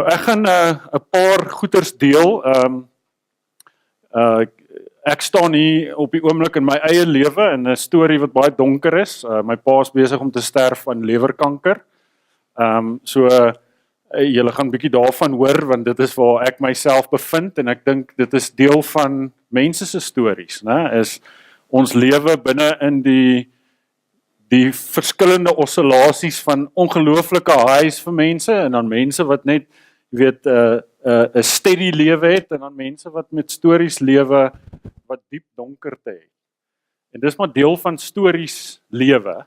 Ek gaan 'n paar goeters deel. Ek staan hier op die oomblik in my eie lewe in 'n storie wat baie donker is. My pa is besig om te sterf aan lewerkanker. Julle gaan 'n bietjie daarvan hoor, want dit is waar ek myself bevind en ek dink dit is deel van mense se stories, né? Is ons lewe binne in die verskillende oscillasies van ongelooflike highs vir mense en dan mense wat net, jy weet, 'n steady lewe het en dan mense wat met stories lewe wat diep donkerte het. En dis maar deel van stories lewe.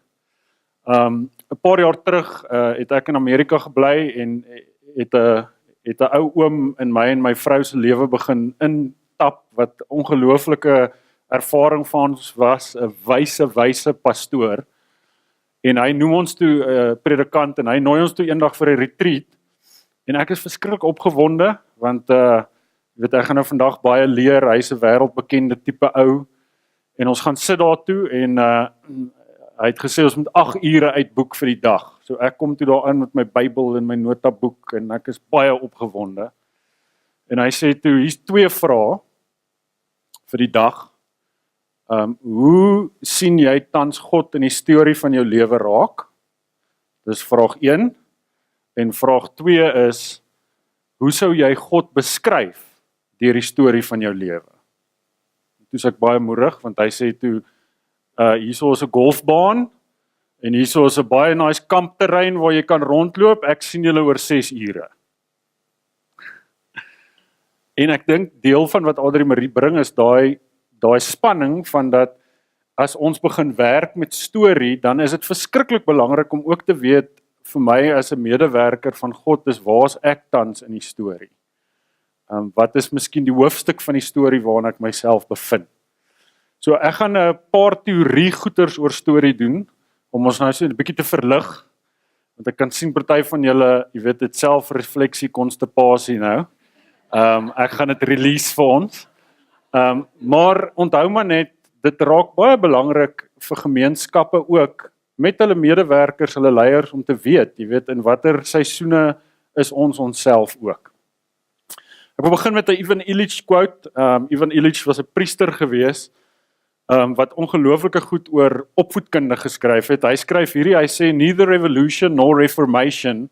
'n Paar jaar terug het ek in Amerika gebly en het 'n ou oom in my en my vrou se lewe begin intap wat ongelooflike ervaring van ons was, 'n wyse pastoor. En hy noem ons toe predikant en hy nooi ons toe eendag vir 'n retreat. En ek is verskriklik opgewonde want weet ek gaan nou vandag baie leer. Hy's 'n wêreldbekende tipe ou en ons gaan sit daar toe en hy het gesê ons moet 8 ure uitboek vir die dag. So ek kom toe daarin met my Bybel en my notaboek en ek is baie opgewonde. En hy sê toe hier's 2 vrae vir die dag. Hoe sien jy tans God in die storie van jou lewe raak? Dis vraag 1. En vraag 2 is, hoe sou jy God beskryf deur die storie van jou lewe? Toe is ek baie moedig, want hy sê toe, hierso is 'n golfbaan, en hierso is 'n baie nice kampterrein waar jy kan rondloop, ek sien julle oor 6 ure. En ek dink deel van wat Adrie Marie bring is daai spanning van dat as ons begin werk met storie, dan is dit verskriklik belangrik om ook te weet vir my as 'n medewerker van God is waar's ek tans in die storie. Wat is miskien die hoofstuk van die storie waarin ek myself bevind? So ek gaan 'n paar teorie goeters oor storie doen om ons nou so 'n bietjie te verlig, want ek kan sien party van julle, jy weet, dit selfrefleksie konstipasie nou. Ek gaan dit release vir ons. Maar onthou maar net, dit raak baie belangrik vir gemeenskappe ook, met hulle medewerkers, hulle leiers, om te weet, jy weet, in watter seisoene is ons onsself ook. Ek wil begin met 'n Ivan Illich quote. Ivan Illich was 'n priester gewees, wat ongelooflike goed oor opvoedkunde geskryf het. Hy skryf hierdie, hy sê, neither revolution nor reformation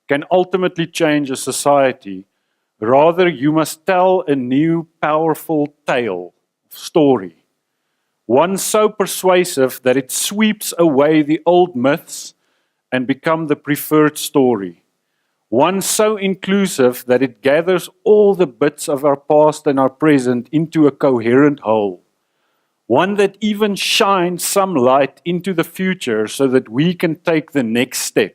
can ultimately change a society. Rather, you must tell a new, powerful tale, story. One so persuasive that it sweeps away the old myths and become the preferred story. One so inclusive that it gathers all the bits of our past and our present into a coherent whole. One that even shines some light into the future so that we can take the next step.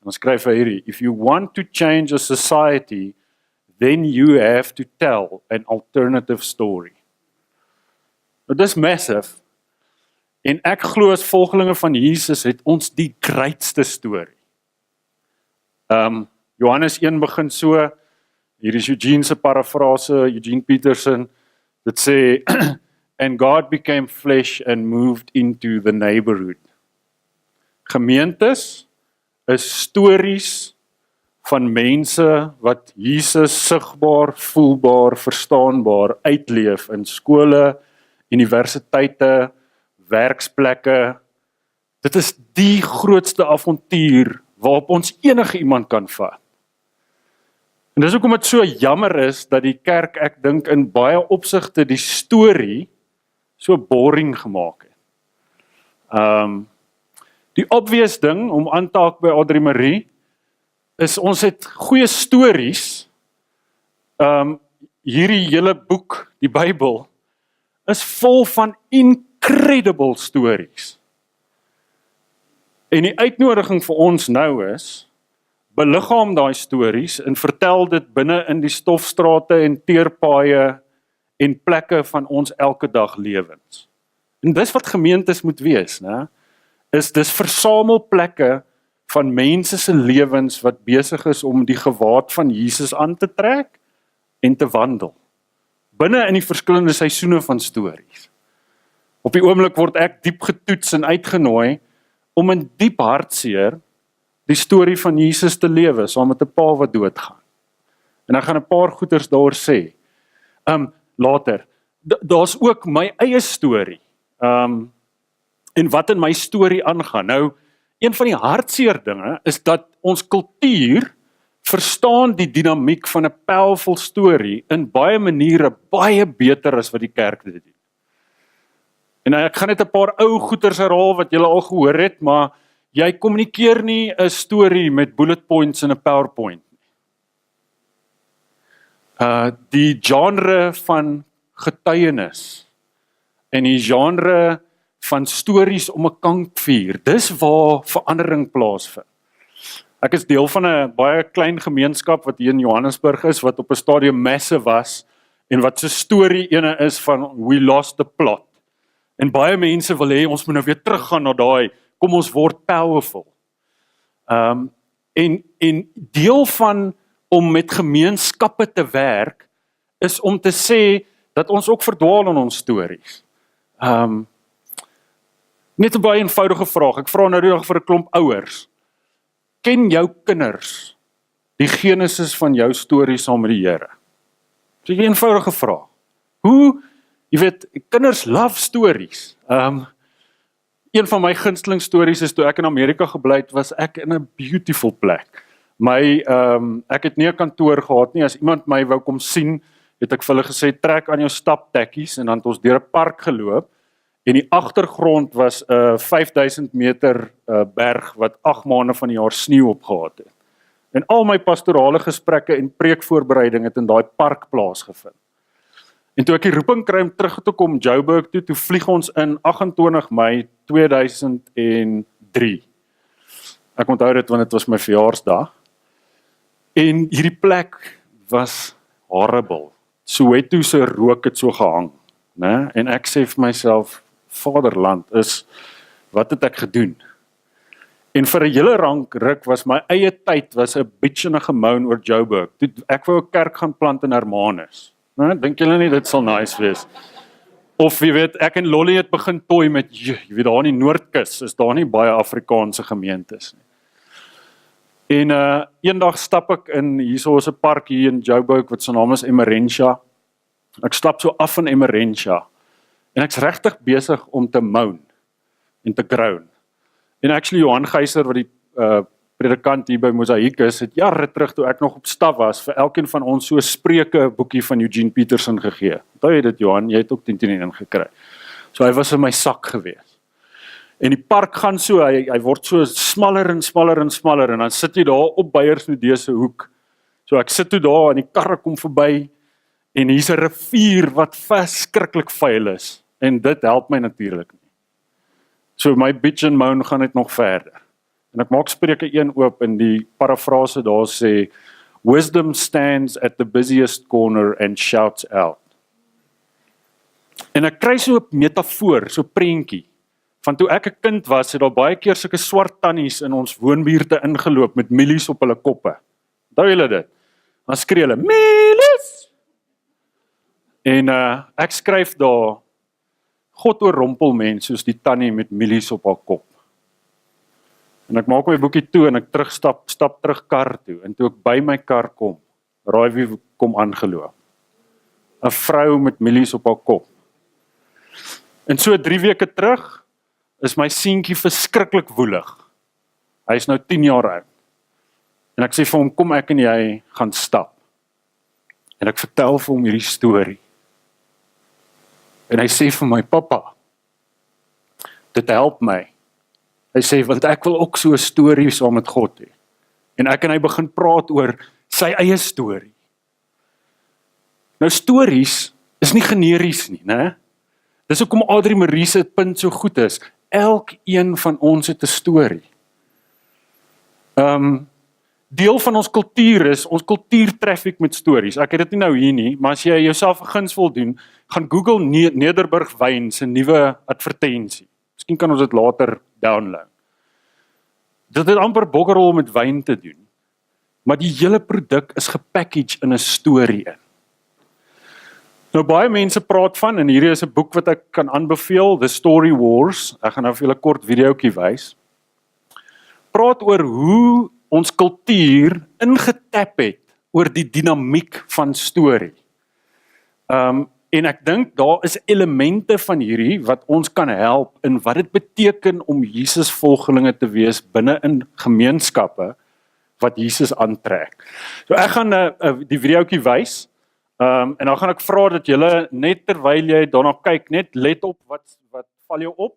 Dan skryf hy hierdie, if you want to change a society, then you have to tell an alternative story. Nou dis massive, en ek glo as volgelinge van Jesus het ons die grootste storie. Johannes 1 begin so, hier is Eugene se parafrase, Eugene Peterson, dit sê, and God became flesh and moved into the neighborhood. Gemeentes is stories van mense wat Jesus sigbaar, voelbaar, verstaanbaar uitleef in skole, universiteite, werksplekke. Dit is die grootste avontuur waarop ons enige iemand kan vat. En dis hoekom dit so jammer is dat die kerk, ek dink, in baie opsigte die storie so boring gemaak het. Die obvious ding om aan te haak by Adrie Marie is ons het goeie stories. Hierdie hele boek, die Bybel, is vol van incredible stories. En die uitnodiging vir ons nou is, beliggaam daai stories en vertel dit binne in die stofstrate en teerpaaie en plekke van ons elke dag lewens. En dis wat gemeentes moet wees, né? Dis versamelplekke van mense se lewens wat besig is om die gewaad van Jesus aan te trek en te wandel. Binne in die verskillende seisoene van stories. Op die oomblik word ek diep getoets en uitgenooi om in diep hartseer die storie van Jesus te lewe, saam met 'n pa wat doodgaan. En ek gaan 'n paar goeters daaroor sê. Later. Daar's ook my eie storie. En wat in my storie aangaan. Nou, een van die hartseer dinge is dat ons kultuur verstaan die dinamiek van 'n powerful storie in baie maniere baie beter as wat die kerk dit doen. En ek gaan net 'n paar ou goeters herhaal wat julle al gehoor het, maar jy kommunikeer nie 'n storie met bullet points in 'n PowerPoint. Die genre van getuienis en die genre van stories om 'n kampvuur, dis waar verandering plaasvind. Ek is deel van 'n baie klein gemeenskap wat hier in Johannesburg is, wat op 'n stadium massive was, en wat se storie ene is van we lost the plot. En baie mense wil hê ons moet nou weer teruggaan na daai, kom ons word powerful. En deel van om met gemeenskappe te werk, is om te sê dat ons ook verdwaal in ons stories. Net 'n baie eenvoudige vraag, ek vra nou die dag vir 'n klomp ouers. Ken jou kinders die genesis van jou storie saam met die Here? Dis 'n eenvoudige vraag. Hoe, jy weet, kinders love stories. Een van my gunsteling stories is toe ek in Amerika gebly het, was ek in 'n beautiful plek. Ek het nie 'n kantoor gehad nie, as iemand my wou kom sien, het ek vir hulle gesê, trek aan jou staptekkies, en dan het ons deur 'n park geloop, en die agtergrond was 'n 5000 meter berg, wat 8 maande van die jaar sneeu opgehad het. En al my pastorale gesprekke en preekvoorbereiding het in daai park plaasgevind. En toe ek die roeping kry om terug te kom Joburg toe vlieg ons in 28 Mei 2003. Ek onthou dit want dit was my verjaarsdag. En hierdie plek was horrible. Soweto se rook het so gehang, né? En ek sê vir myself, Vaderland wat het ek gedoen? En vir 'n hele ruk was my eie tyd was 'n bitch en 'n gemoun oor Joburg. Toe ek wou 'n kerk gaan plant in Hermanus. Nou, dink julle nie dit sal nice wees? Of jy weet, ek en Lolly het begin toy met, jy weet, daar in die Noordkus is daar nie baie Afrikaanse gemeentes nie. En eendag stap ek in, hierso is 'n park hier in Joburg wat se naam is Emerentia. Ek stap so af in Emerentia en ek's regtig besig om te moan en te groan. En actually Johan Geyser wat die predikant hier by Mosaïek is, het jare terug toe ek nog op staf was, vir elkeen van ons so 'n spreuke boekie van Eugene Peterson gegee. Onthou jy dit, Johan? Jy het ook 10 ingekry. So hy was in my sak gewees. En die park gaan so, hy word so smaller en smaller en smaller, en dan sit jy daar op Beiersnodee se hoek. So ek sit toe daar en die karre kom verby, en hier's 'n rivier wat verskriklik vuil is, en dit help my natuurlik nie. So my bitch and moan gaan net nog verder. En ek maak Spreuke 1 oop, en die parafrase daar sê, wisdom stands at the busiest corner and shouts out. En ek kry so 'n metafoor, so 'n prentjie, van toe ek 'n kind was, het daar baie keer sulke swart tannies in ons woonbuurte ingeloop met mielies op hulle koppe. Onthou julle dit? Dan skree hulle, mielies! En ek skryf daar, God oorrompel mens soos die tannie met mielies op haar kop. En ek maak my boekie toe en ek stap terug kar toe. En toe ek by my kar kom, raai wie kom aangeloop? 'n Vrou met mielies op haar kop. En so 3 weke terug is my seentjie verskriklik woelig. Hy is nou 10 jaar oud. En ek sê vir hom, kom ek en jy gaan stap. En ek vertel vir hom hierdie storie. En hy sê vir my, pappa, dit help my. Hy sê, want ek wil ook so 'n storie saam met God hê. En ek en hy begin praat oor sy eie storie. Nou stories is nie generies nie, né? Dis hoekom Adrie Marie se punt so goed is. Elkeen van ons het 'n storie. Deel van ons kultuur is, ons kultuur traffic met stories. Ek het dit nie nou hier nie, maar as jy jouself 'n guns wil doen, gaan Google Nederburg Wyn se nuwe advertensie. Miskien kan ons dit later download. Dit het amper bokkerrol met wyn te doen, maar die hele produk is gepackage in 'n storie in. Nou baie mense praat van, en hierdie is 'n boek wat ek kan aanbeveel, The Story Wars, ek gaan nou vir julle kort videoetjie wys, praat oor hoe ons kultuur ingetap het oor die dinamiek van storie. En ek dink daar is elemente van hierdie wat ons kan help in wat dit beteken om Jesus volgelinge te wees binne in gemeenskappe wat Jesus aantrek. So ek gaan die videoetjie wys, en dan gaan ek vra dat julle net terwyl jy daarna kyk, net let op wat val jou op,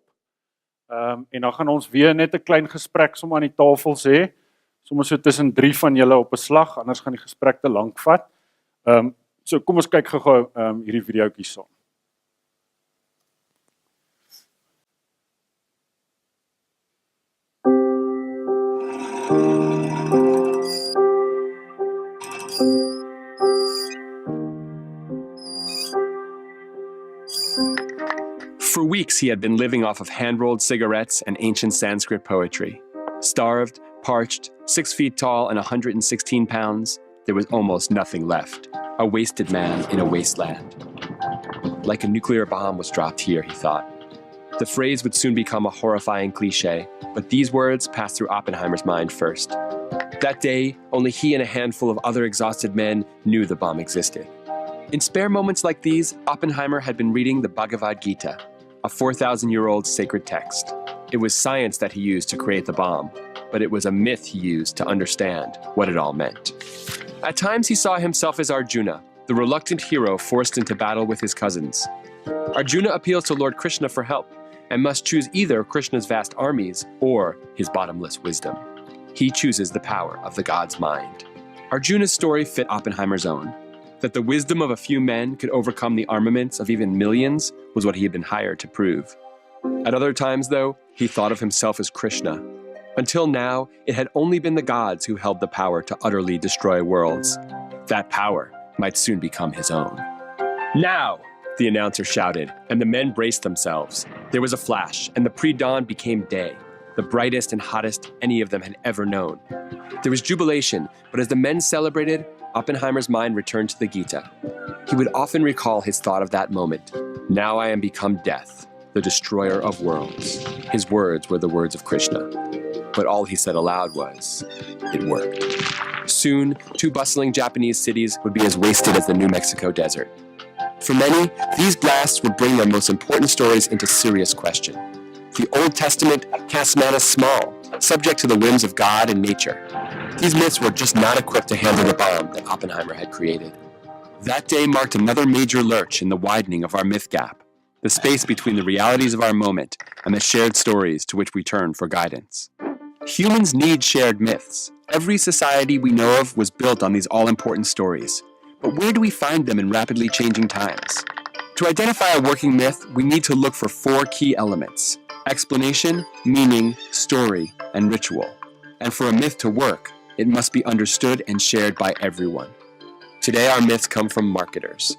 en dan gaan ons weer net 'n klein gesprek sommer aan die tafel sê, sommer so tussen 3 van julle op 'n slag, anders gaan die gesprek te lank vat. So kom ons kyk gou hierdie videoetjie saam. For weeks, he had been living off of hand-rolled cigarettes and ancient Sanskrit poetry. Starved, parched, 6 feet tall and 116 pounds, there was almost nothing left. A wasted man in a wasteland. Like a nuclear bomb was dropped here, he thought. The phrase would soon become a horrifying cliche, but these words passed through Oppenheimer's mind first. That day, only he and a handful of other exhausted men knew the bomb existed. In spare moments like these, Oppenheimer had been reading the Bhagavad Gita, a 4,000-year-old sacred text. It was science that he used to create the bomb, but it was a myth he used to understand what it all meant. At times he saw himself as Arjuna, the reluctant hero forced into battle with his cousins. Arjuna appeals to Lord Krishna for help, and must choose either Krishna's vast armies or his bottomless wisdom. He chooses the power of the god's mind. Arjuna's story fit Oppenheimer's own. That the wisdom of a few men could overcome the armaments of even millions was what he had been hired to prove. At other times, though, he thought of himself as Krishna. Until now, it had only been the gods who held the power to utterly destroy worlds. That power might soon become his own. Now, the announcer shouted, and the men braced themselves. There was a flash, and the pre-dawn became day, the brightest and hottest any of them had ever known. There was jubilation, but as the men celebrated, Oppenheimer's mind returned to the Gita. He would often recall his thought of that moment. Now I am become death, the destroyer of worlds. His words were the words of Krishna. But all he said aloud was, it worked. Soon, 2 bustling Japanese cities would be as wasted as the New Mexico desert. For many, these blasts would bring their most important stories into serious question. The Old Testament casts man as small, subject to the whims of God and nature. These myths were just not equipped to handle the bomb that Oppenheimer had created. That day marked another major lurch in the widening of our myth gap, the space between the realities of our moment and the shared stories to which we turn for guidance. Humans need shared myths. Every society we know of was built on these all-important stories. But where do we find them in rapidly changing times? To identify a working myth, we need to look for 4 key elements: explanation, meaning, story, and ritual. And for a myth to work, it must be understood and shared by everyone. Today, our myths come from marketers.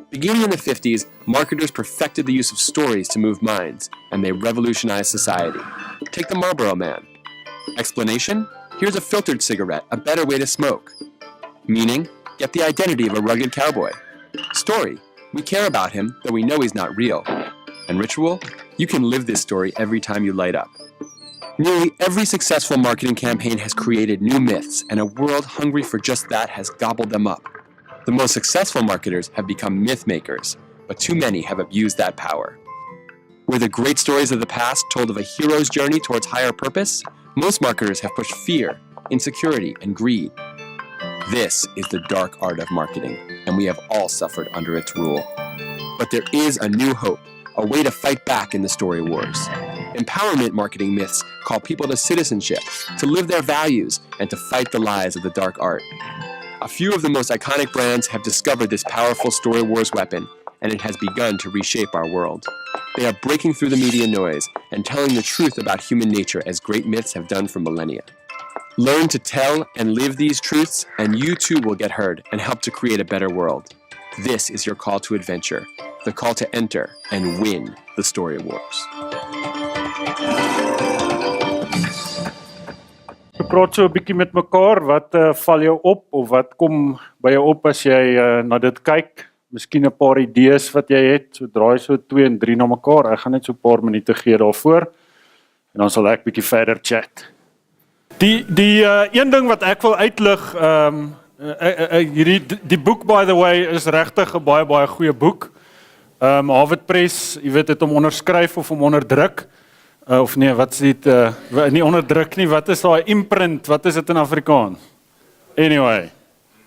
Beginning in the 50s, marketers perfected the use of stories to move minds, and they revolutionized society. Take the Marlboro Man. Explanation? Here's a filtered cigarette, a better way to smoke. Meaning? Get the identity of a rugged cowboy. Story? We care about him, though we know he's not real. And ritual? You can live this story every time you light up. Nearly every successful marketing campaign has created new myths, and a world hungry for just that has gobbled them up. The most successful marketers have become myth makers, but too many have abused that power. Were the great stories of the past told of a hero's journey towards higher purpose? Most marketers have pushed fear, insecurity, and greed. This is the dark art of marketing, and we have all suffered under its rule. But there is a new hope, a way to fight back in the story wars. Empowerment marketing myths call people to citizenship, to live their values, and to fight the lies of the dark art. A few of the most iconic brands have discovered this powerful story wars weapon, and it has begun to reshape our world. They are breaking through the media noise and telling the truth about human nature as great myths have done for millennia. Learn to tell and live these truths, and you too will get heard and help to create a better world. This is your call to adventure, the call to enter and win the story wars. Ek praat so 'n bietjie met mekaar, wat val jou op of wat kom by jou op as jy na dit kyk? Miskien 'n paar idees wat jy het, so draai so 2 en 3 na mekaar. Ek gaan net so 'n paar minute gee daarvoor en dan sal ek bietjie verder chat. Die een ding wat ek wil uitlig die boek, by the way, is regtig 'n baie goeie boek. Harvard Press, jy weet, het hom onderskryf of hom onderdruk. Of nee, wat is dit? Nie onderdruk nie, wat is daai imprint? Wat is dit in Afrikaans? Anyway,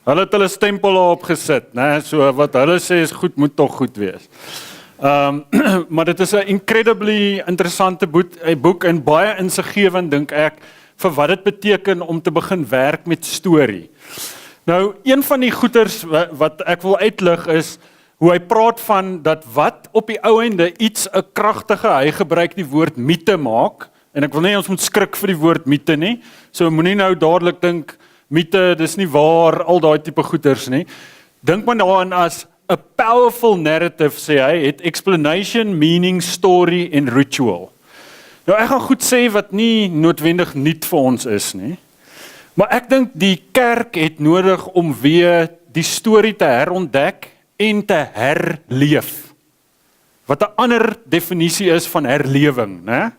hulle het hulle stempel daarop gesit, né? So wat hulle sê is goed, moet tog goed wees. Maar dit is 'n incredibly interessante boek en baie insiggewend, dink ek, vir wat dit beteken om te begin werk met storie. Nou, een van die goeters wat ek wil uitlig is hoe hy praat van dat wat op die ou einde iets 'n kragtige, hy gebruik die woord mite maak, en ek wil nie ons moet skrik vir die woord mite nie, so moenie nou dadelik dink, mite, dis nie waar, al daai tipe goeters nie. Dink maar daaraan as a powerful narrative, sê hy, het explanation, meaning, story en ritual. Nou ek gaan goed sê wat nie noodwendig nuut vir ons is nie, maar ek dink die kerk het nodig om weer die storie te herontdek en te herleef. Wat 'n ander definisie is van herlewing, né?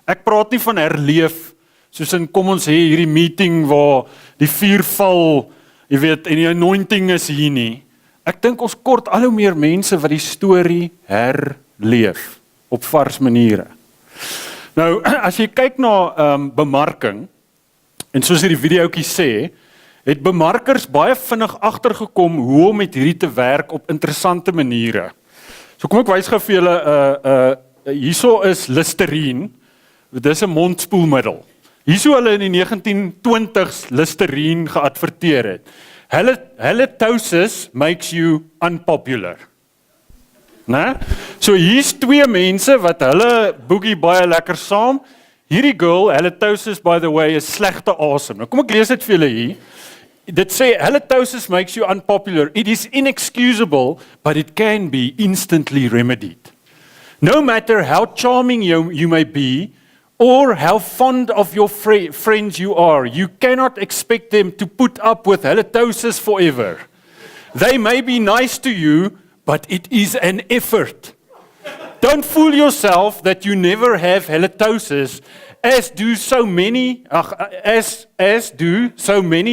Ek praat nie van herleef soos in kom ons hê hierdie meeting waar die vuur val, jy weet, en die anointing is hier nie. Ek dink ons kort al hoe meer mense wat die storie herleef op vars maniere. Nou, as jy kyk na bemarking, en soos hierdie videoetjie sê, het bemarkers baie vinnig agtergekom hoe om met hierdie te werk op interessante maniere. So kom ek wys gou vir julle, hierso is Listerine, dit is 'n mondspoelmiddel. Hierso hulle in die 1920s Listerine geadverteer het. Halitosis makes you unpopular. Né? So hier's twee mense wat hulle boegie baie lekker saam. Hierdie girl, halitosis by the way, is slegte asem. Nou kom ek lees dit vir julle hier. Dit sê, halitosis makes you unpopular. It is inexcusable, but it can be instantly remedied. No matter how charming you may be, or how fond of your friends you are, you cannot expect them to put up with halitosis forever. They may be nice to you, but it is an effort. Don't fool yourself that you never have halitosis, as do so many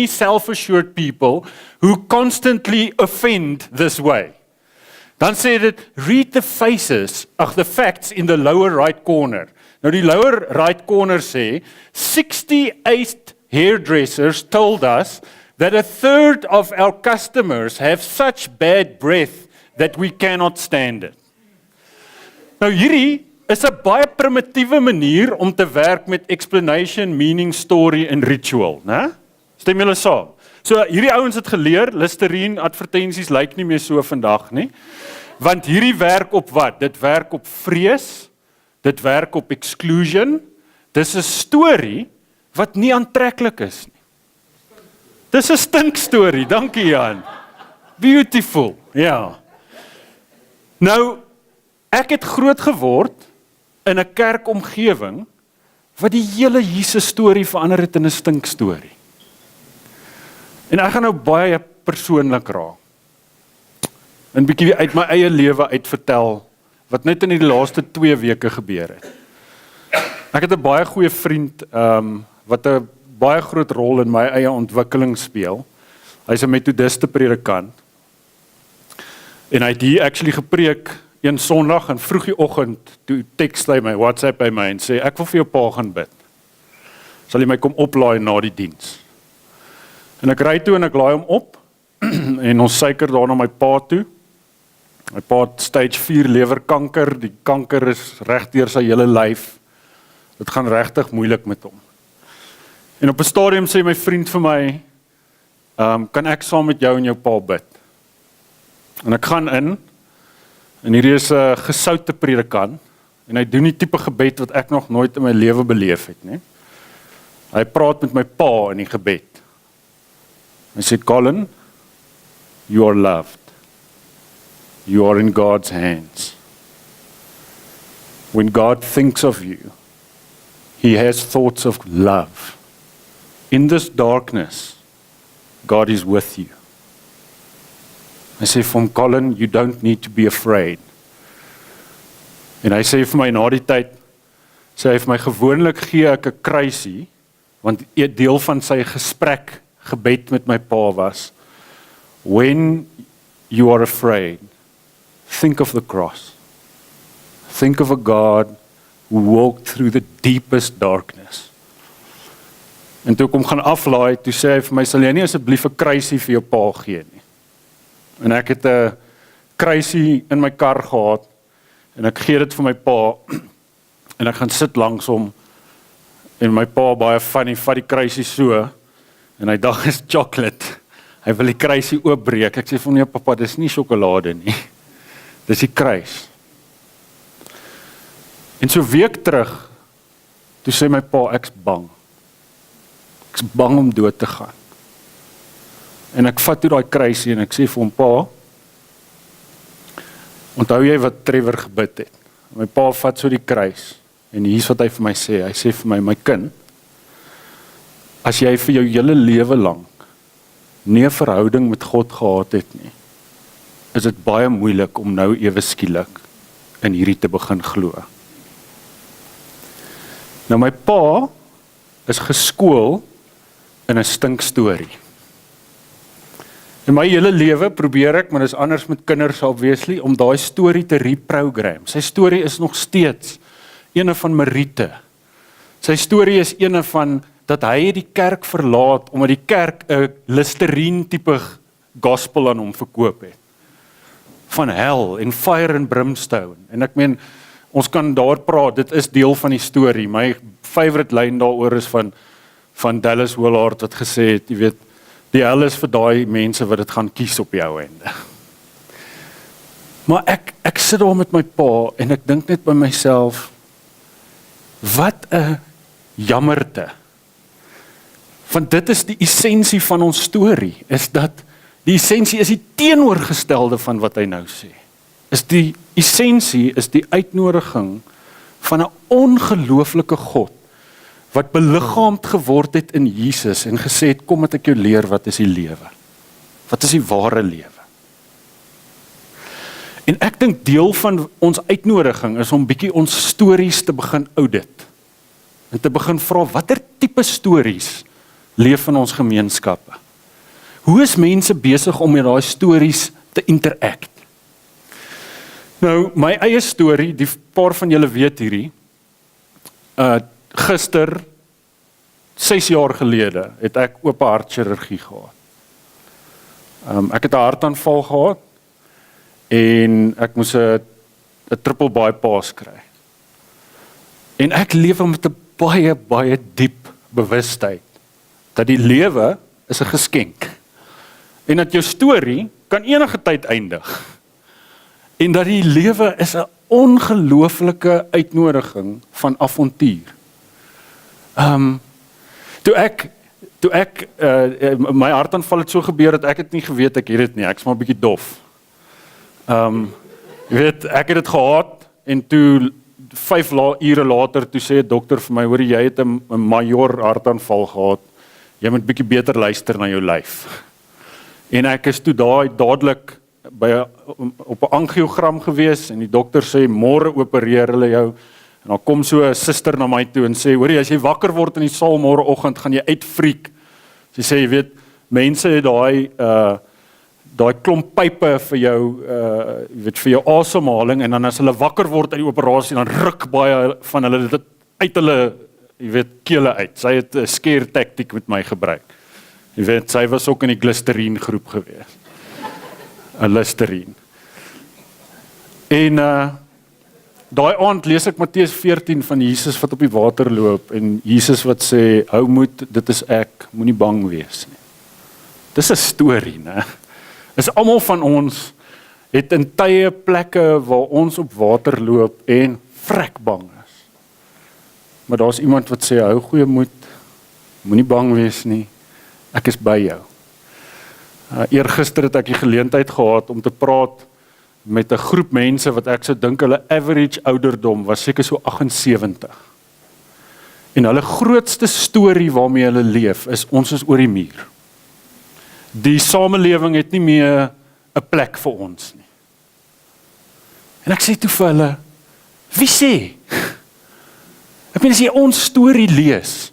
self-assured people who constantly offend this way. Dan sê dit, read the facts in the lower right corner. Nou die lower right corner sê, 68 hairdressers told us that a third of our customers have such bad breath that we cannot stand it. Nou hierdie is 'n baie primitiewe manier om te werk met explanation, meaning, story en ritual, né? Stem julle saam? So hierdie ouens het geleer, Listerine advertensies lyk nie meer so vandag nie. Want hierdie werk op wat? Dit werk op vrees, dit werk op exclusion. Dis 'n storie wat nie aantreklik is nie. Dis 'n stinkstorie, dankie Jan. Beautiful, ja. Nou, ek het groot geword in 'n kerkomgewing wat die hele Jesus storie verander het in 'n stinkstorie. En ek gaan nou baie persoonlik raak. 'n bietjie uit my eie lewe uitvertel wat net in die laaste 2 weke gebeur het. Ek het 'n baie goeie vriend wat 'n baie groot rol in my eie ontwikkeling speel. Hy's 'n metodiste predikant. En hy het hier actually gepreek een Sondag en vroeg die oggend toe text hy my, WhatsApp by my en sê ek wil vir jou pa gaan bid. Sal jy my kom oplaai na die diens? En ek ry toe en ek laai hom op en ons suiker daar na my pa toe. My pa het stage 4 lewerkanker, die kanker is reg deur sy hele lyf. Dit gaan regtig moeilik met hom. En op 'n stadium sê my vriend vir my, kan ek saam met jou en jou pa bid? En ek gaan in, en hierdie is 'n gesoute predikant, en hy doen die tipe gebed wat ek nog nooit in my lewe beleef het, nie? Hy praat met my pa in die gebed. Hy sê, Colin, you are loved. You are in God's hands. When God thinks of you, He has thoughts of love. In this darkness, God is with you. Hy sê vir hom, Colin, you don't need to be afraid. En hy sê vir my na die tyd, sê hy vir my gewoonlik gee ek 'n kruisie, want 'n deel van sy gesprek gebed met my pa was, when you are afraid, think of the cross. Think of a God who walked through the deepest darkness. En toe ek hom gaan aflaai, toe sê hy vir my, sal jy nie asseblief 'n kruisie vir jou pa gee nie. En ek het 'n kruisie in my kar gehad, en ek gee dit vir my pa, en ek gaan sit langs hom, en my pa baie funny, vat die kruisie so, en hy dag is chocolate, hy wil die kruisie oopbreek, ek sê vir hom, nee papa, dis nie sjokolade nie, dis die kruis. En so week terug, toe sê my pa, ek's bang om dood te gaan. En ek vat toe daai kruisie en ek sê vir hom, pa, onthou jy wat Trevor gebid het? My pa vat so die kruis, en hier's wat hy vir my sê, hy sê vir my, my kind, as jy vir jou hele lewe lank nie 'n verhouding met God gehad het nie, is dit baie moeilik om nou ewe skielik in hierdie te begin glo. Nou my pa is geskool in 'n stinkstorie. In my hele lewe probeer ek, maar dis anders met kinders obviously, om daai storie te reprogram. Sy storie is nog steeds ene van Mariete. Sy storie is ene van dat hy die kerk verlaat, omdat die kerk 'n Listerine tipe gospel aan hom verkoop het. Van hel en fire and brimstone. En ek meen, ons kan daar praat, dit is deel van die storie. My favorite lyn daaroor is van Dallas Willard wat gesê het, jy weet, die hel is vir daai mense wat dit gaan kies op jou einde. Maar ek sit daar met my pa en ek dink net by myself, wat 'n jammerte. Want dit is die essensie van ons storie, is dat die essensie is die teenoorgestelde van wat hy nou sê. Die essensie is die uitnodiging van 'n ongelooflike God, wat beliggaamd geword het in Jesus en gesê het, kom dat ek jou leer wat is die lewe. Wat is die ware lewe? En ek dink deel van ons uitnodiging is om bietjie ons stories te begin audit. En te begin vra, watter tipe stories leef in ons gemeenskappe? Hoe is mense besig om met daai stories te interact? Nou, my eie storie, die paar van julle weet hierdie, gister, 6 jaar gelede, het ek open hartchirurgie gehad. Ek het 'n hartaanval gehad, en ek moes 'n triple bypass kry. En ek lewe met 'n baie, baie diep bewustheid, dat die lewe is 'n geskenk. En dat jou storie kan enige tyd eindig. En dat die lewe is 'n ongelooflike uitnodiging van avontuur. Toe ek my hartaanval het so gebeur dat ek het nie geweet ek het dit nie, ek's maar 'n bietjie dof. Jy weet, ek het dit gehad en toe 5 ure later toe sê 'n dokter vir my, hoor jy het 'n major hartaanval gehad. Jy moet bietjie beter luister na jou lyf. En ek is toe dadelik op 'n angiogram gewees en die dokter sê môre opereer hulle jou. En dan kom so 'n suster na my toe en sê, hoorie, as jy wakker word in die saal môreoggend, gaan jy uitfriek. Sy sê, jy weet, mense het daai klomp pype vir jou, jy weet, vir jou asemhaling, en dan as hulle wakker word uit die operasie, dan ruk baie van hulle dit uit hulle, jy weet, kele uit. Sy het 'n scare tactiek met my gebruik. Jy weet, sy was ook in die Listerine groep gewees. 'n Listerine. En daai aand lees ek Matteus 14 van Jesus wat op die water loop, en Jesus wat sê, hou moed, dit is ek, moenie bang wees nie. Dis 'n storie, né? Is almal van ons het in tye plekke waar ons op water loop en vrek bang is. Maar daar's iemand wat sê, hou goeie moed, moenie bang wees nie, ek is by jou. Eergister het ek die geleentheid gehad om te praat met 'n groep mense wat ek sou dink hulle average ouderdom was seker so 78. En hulle grootste storie waarmee hulle leef is, ons is oor die muur. Die samelewing het nie meer 'n plek vir ons nie. En ek sê toe vir hulle, wie sê? Ek meen as jy ons storie lees,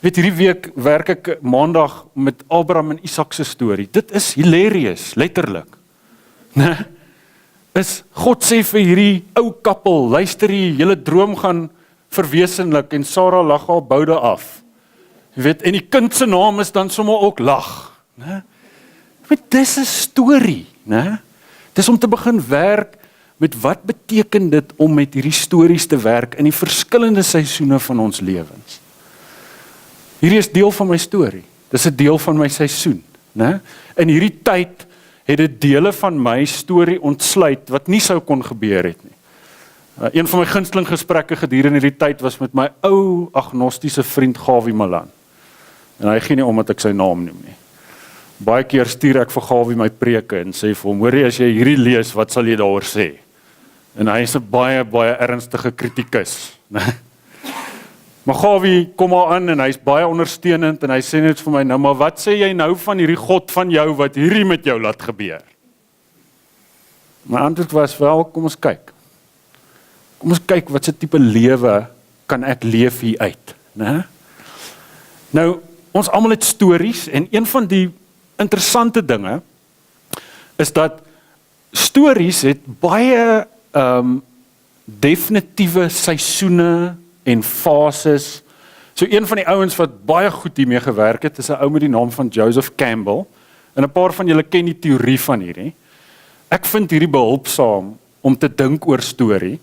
Weet, hierdie week werk ek maandag met Abraham en Isak se storie. Dit is hilarious, letterlik. Nee? Is God sê vir hierdie ou kappel, luister hier, julle droom gaan verwesenlik en Sarah lag haar boude af. Jy weet, en die kind se naam is dan sommer ook lag. Nee? Weet, dis 'n storie, né? Dis om te begin werk met wat beteken dit om met hierdie stories te werk in die verskillende seisoene van ons lewens. Hierdie is deel van my storie. Dis 'n deel van my seisoen, né? In hierdie tyd het dit dele van my storie ontsluit wat nie sou kon gebeur het nie. Een van my gunsteling gesprekke gedurende hierdie tyd was met my ou agnostiese vriend Gawie Malan. En hy gee nie om dat ek sy naam noem nie. Baie keer stuur ek vir Gawie my preke en sê vir hom, hoorie, as jy hierdie lees, wat sal jy daaroor sê? En hy is 'n baie ernstige kritikus. Maar Gawie kom maar aan en hy's baie ondersteunend en hy sê net vir my, nou maar wat sê jy nou van hierdie God van jou wat hierdie met jou laat gebeur? My antwoord was, wel, kom ons kyk. Kom ons kyk wat se tipe lewe kan ek leef hier uit, né? Nou, ons almal het stories en een van die interessante dinge is dat stories het baie definitiewe seisoene en fases. So een van die ouens wat baie goed hiermee gewerk het, is 'n ou met die naam van Joseph Campbell. En 'n paar van julle ken die teorie van hierdie. Ek vind hierdie behulpsaam om te dink oor storie.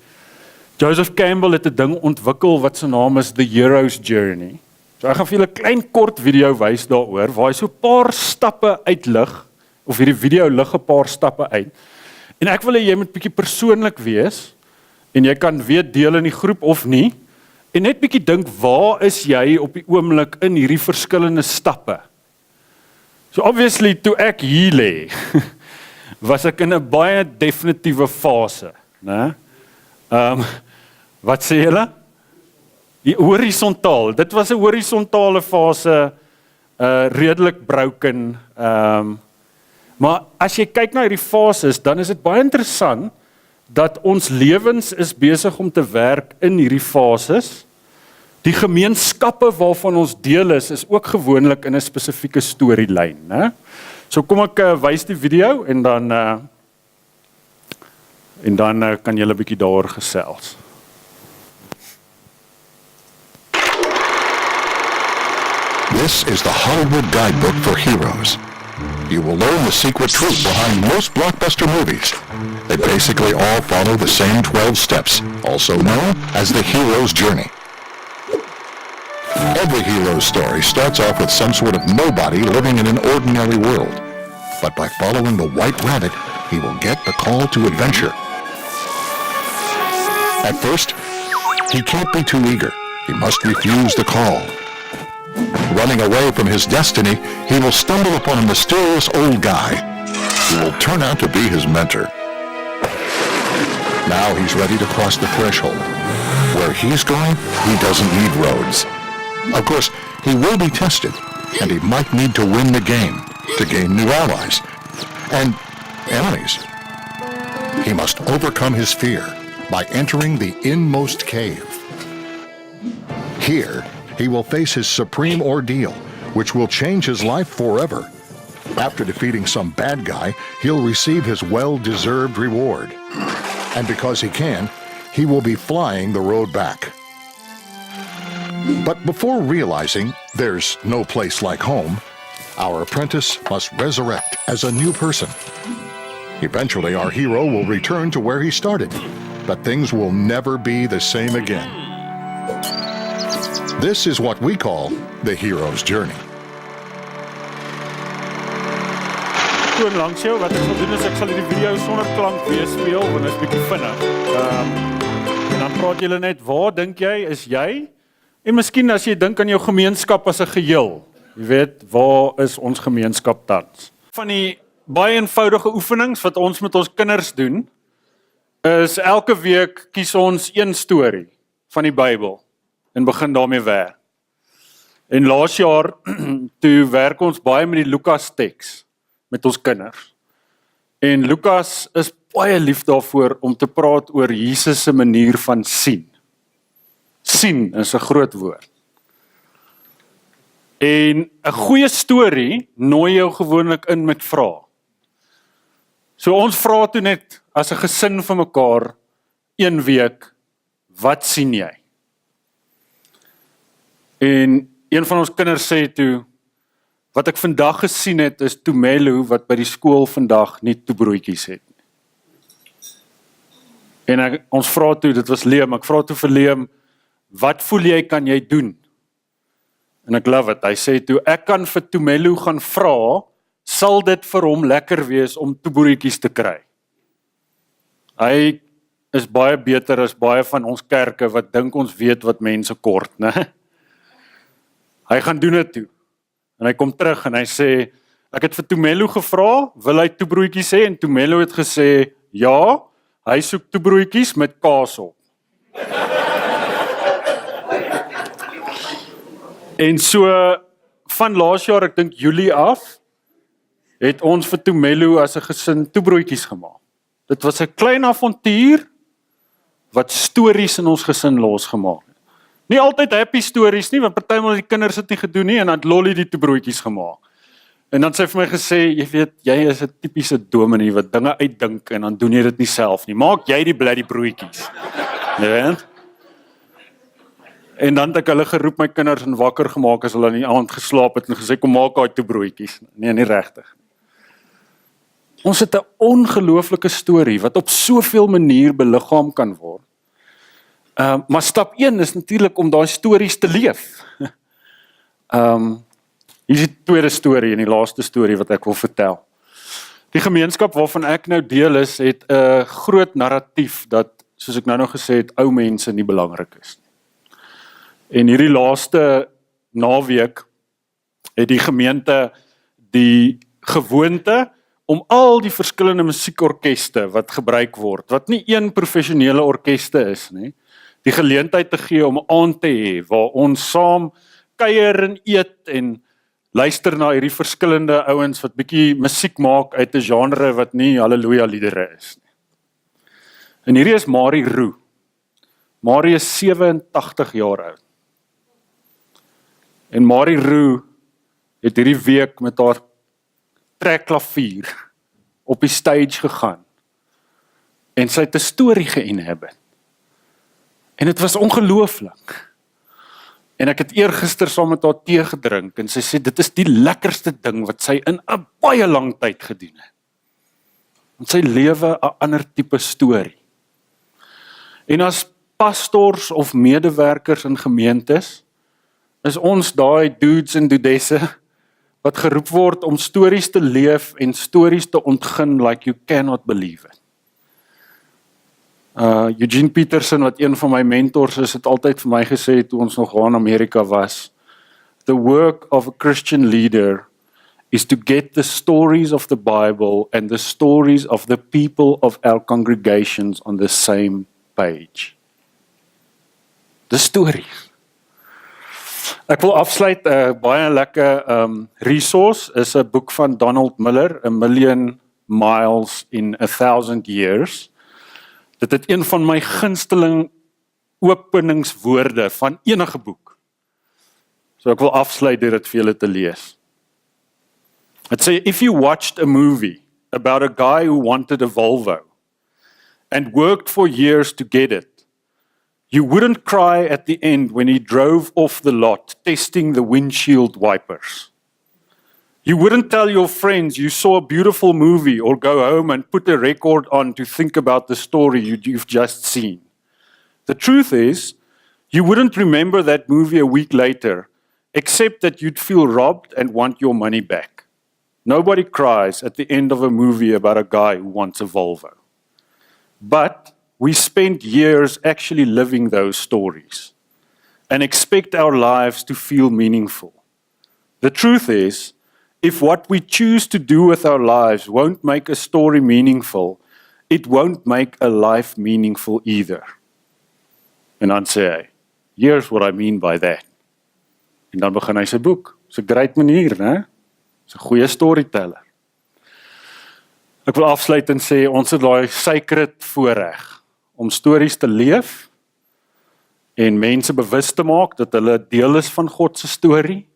Joseph Campbell het 'n ding ontwikkel wat se naam is The Hero's Journey. So ek gaan vir julle 'n klein kort video wys daaroor waar hy so 'n paar stappe uitlig, of hierdie video lig 'n paar stappe uit. En ek wil hê jy moet bietjie persoonlik wees en jy kan weet deel in die groep of nie. En net bietjie dink, waar is jy op die oomblik in hierdie verskillende stappe? So obviously toe ek hier lê, was ek in 'n baie definitiewe fase, né? Wat sê julle? Die horisontaal. Dit was 'n horisontale fase, redelik broken. Maar as jy kyk na hierdie fases, dan is dit baie interessant dat ons lewens is besig om te werk in hierdie fases. Die gemeenskappe waarvan ons deel is ook gewoonlik in 'n spesifieke storielyn, né? So kom ek wys die video en dan kan julle 'n bietjie daaroor gesels. This is the Hollywood Guidebook for Heroes. You will learn the secret truth behind most blockbuster movies. They basically all follow the same 12 steps, also known as the hero's journey. Every hero's story starts off with some sort of nobody living in an ordinary world. But by following the White Rabbit, he will get the call to adventure. At first, he can't be too eager. He must refuse the call. Running away from his destiny, he will stumble upon a mysterious old guy who will turn out to be his mentor. Now he's ready to cross the threshold. Where he's going, he doesn't need roads. Of course, he will be tested, and he might need to win the game to gain new allies and enemies. He must overcome his fear by entering the inmost cave. Here, he will face his supreme ordeal, which will change his life forever. After defeating some bad guy, he'll receive his well-deserved reward. And because he can, he will be flying the road back. But before realizing there's no place like home, our apprentice must resurrect as a new person. Eventually, our hero will return to where he started, but things will never be the same again. This is what we call the hero's journey. Toon langs jou, wat ek sal doen is ek sal die video sonder klank weer speel, want dit is bietjie vinnig. En dan praat julle net, waar dink jy is jy? En miskien as jy dink aan jou gemeenskap as 'n geheel, jy weet, waar is ons gemeenskap tans? Van die baie eenvoudige oefenings wat ons met ons kinders doen, is elke week kies ons een storie van die Bybel en begin daarmee werk. En laas jaar, toe werk ons baie met die Lukas teks, met ons kinders. En Lukas is baie lief daarvoor om te praat oor Jesus se manier van sien. Sien is 'n groot woord. En 'n goeie storie nooi jou gewoonlik in met vrae. So ons vra toe net as 'n gesin vir mekaar 1 week, wat sien jy? En een van ons kinders sê toe, wat ek vandag gesien het is Tumelo wat by die skool vandag nie toebroodjies het. En ons vra toe, dit was Liam, ek vra toe vir Liam, wat voel jy kan jy doen? En ek love it, hy sê toe, ek kan vir Tumelo gaan vra, sal dit vir hom lekker wees om toebroodjies te kry. Hy is baie beter as baie van ons kerke wat dink ons weet wat mense kort, né? Hy gaan doen dit toe. En hy kom terug en hy sê, ek het vir Tumelo gevra, wil hy toebroodjies hê? En Tumelo het gesê, ja, hy soek toebroodjies met kaas op. En so, van laas jaar, ek dink Julie af, het ons vir Tumelo as 'n gesin toebroodjies gemaak. Dit was 'n klein avontuur, wat stories in ons gesin losgemaak het. Nie altyd happy stories nie, want partymal die kinders het nie gedoen nie, en dan het Lolly die toebroodjies gemaak. En dan sê hy vir my gesê, jy weet, jy is 'n tipiese dominee wat dinge uitdink, en dan doen jy dit nie self nie. Maak jy die bloody broodjies. Jy weet? En dan het ek hulle geroep, my kinders, en wakker gemaak as hulle in die aand geslaap het, en gesê, kom maak daai toebroodjies. Nee, nie regtig. Ons het 'n ongelooflike storie, wat op soveel manier beliggaam kan word. Maar stap 1 is natuurlik om daai stories te leef. Hier is die tweede storie en die laaste storie wat ek wil vertel. Die gemeenskap waarvan ek nou deel is, het 'n groot narratief dat, soos ek nou gesê het, ou mense nie belangrik is nie. En hierdie laaste naweek het die gemeente die gewoonte om al die verskillende musiekorkeste wat gebruik word, wat nie een professionele orkeste is nie, die geleentheid te gee om 'n aand te hê waar ons saam kuier en eet en luister na hierdie verskillende ouens wat bietjie musiek maak uit 'n genre wat nie halleluja liedere is nie. En hierdie is Marie Roo. Marie is 87 jaar oud. En Marie Roo het hierdie week met haar trekklavier op die stage gegaan. En sy het 'n storie ge-inhabit. En dit was ongelooflik. En ek het eergister saam met haar tee gedrink en sy sê dit is die lekkerste ding wat sy in 'n baie lang tyd gedoen het. Want sy lewe 'n ander tipe storie. En as pastors of medewerkers in gemeentes is ons daai dudes en dudesse wat geroep word om stories te leef en stories te ontgin like you cannot believe it. Eugene Peterson, wat een van my mentors is, het altyd vir my gesê toe ons nog in Amerika was, the work of a Christian leader is to get the stories of the Bible and the stories of the people of our congregations on the same page. The stories. Ek wil afsluit, baie lekker resource is 'n boek van Donald Miller, A Million Miles in 1,000 Years. Dit het een van my gunsteling openingswoorde van enige boek. So ek wil afsluit deur dit vir julle te lees. It sê, if you watched a movie about a guy who wanted a Volvo and worked for years to get it, you wouldn't cry at the end when he drove off the lot testing the windshield wipers. You wouldn't tell your friends you saw a beautiful movie or go home and put a record on to think about the story you've just seen. The truth is, you wouldn't remember that movie a week later, except that you'd feel robbed and want your money back. Nobody cries at the end of a movie about a guy who wants a Volvo. But we spend years actually living those stories and expect our lives to feel meaningful. The truth is, if what we choose to do with our lives won't make a story meaningful, it won't make a life meaningful either. En dan sê hy, here's what I mean by that. En dan begin hy sy boek. It's a great manier, né? It's a goeie storyteller. Ek wil afsluit en sê, ons het daai sacred voorreg om stories te leef en mense bewus te maak dat hulle deel is van God se storie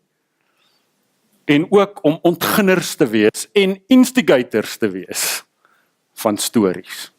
en ook om ontginners te wees en instigators te wees van stories.